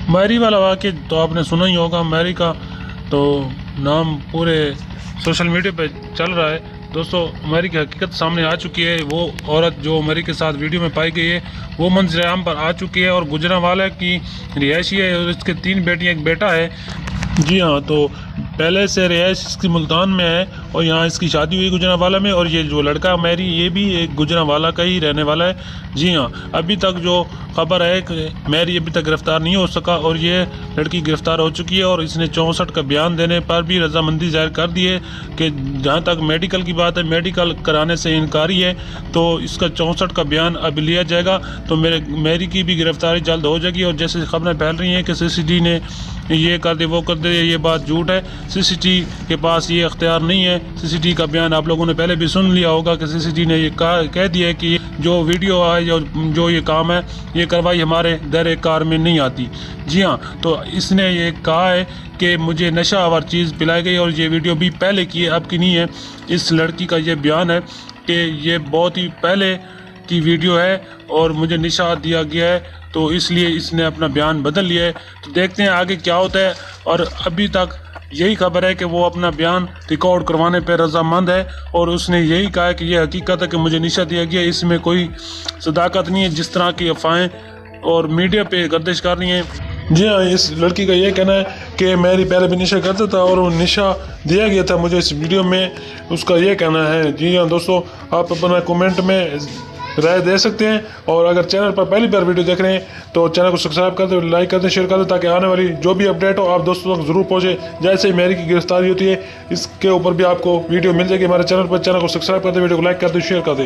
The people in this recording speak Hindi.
मैरी वाला वाक़या तो आपने सुना ही होगा। मैरी का तो नाम पूरे सोशल मीडिया पे चल रहा है। दोस्तों, मैरी की हकीकत सामने आ चुकी है। वो औरत जो मैरी के साथ वीडियो में पाई गई है वो मंजर आम पर आ चुकी है और गुजरांवाला की रिहायशी है और इसके 3 बेटियां एक बेटा है। जी हाँ, तो पहले से रिहाइश इसकी मुल्तान में है और यहाँ इसकी शादी हुई गुजरांवाला में, और ये जो लड़का मैरी ये भी एक गुजरांवाला का ही रहने वाला है। जी हाँ, अभी तक जो खबर है कि मैरी अभी तक गिरफ़्तार नहीं हो सका और ये लड़की गिरफ़्तार हो चुकी है और इसने 64 का बयान देने पर भी रजामंदी जाहिर कर दी है कि जहाँ तक मेडिकल की बात है, मेडिकल कराने से इनकारी है, तो इसका 64 का बयान अब लिया जाएगा। तो मैरी की भी गिरफ़्तारी जल्द हो जाएगी। और जैसे खबरें फैल रही हैं कि CCD ने ये कर दे वो कर दे, ये बात झूठ है। CCD के पास ये अख्तियार नहीं है। CCD का बयान आप लोगों ने पहले भी सुन लिया होगा कि CCD ने ये कह दिया है कि जो वीडियो है जो ये काम है ये कार्रवाई हमारे दायरे कार में नहीं आती। जी हाँ, तो इसने ये कहा है कि मुझे नशा आवर चीज़ पिलाई गई और ये वीडियो भी पहले की है, अब की नहीं है। इस लड़की का ये बयान है कि ये बहुत ही पहले की वीडियो है और मुझे नशा दिया गया है, तो इसलिए इसने अपना बयान बदल लिया है। तो देखते हैं आगे क्या होता है। और अभी तक यही खबर है कि वो अपना बयान रिकॉर्ड करवाने पर रजामंद है और उसने यही कहा है कि ये हकीकत है कि मुझे नशा दिया गया, इसमें कोई सदाकत नहीं है जिस तरह की अफवाहें और मीडिया पे गर्दिश कर रही हैं। जी हाँ, इस लड़की का ये कहना है कि मैरी पहले भी नशा करता था और वो नशा दिया गया था मुझे इस वीडियो में, उसका ये कहना है। जी हाँ दोस्तों, आप अपना कमेंट में राय दे सकते हैं और अगर चैनल पर पहली बार वीडियो देख रहे हैं तो चैनल को सब्सक्राइब कर दें, लाइक कर दें, शेयर कर दें, ताकि आने वाली जो भी अपडेट हो आप दोस्तों तक जरूर पहुँचे। जैसे ही मैरी की गिरफ्तारी होती है इसके ऊपर भी आपको वीडियो मिल जाएगी हमारे चैनल पर। चैनल को सब्सक्राइब कर दें, वीडियो को लाइक कर दें, शेयर कर दें।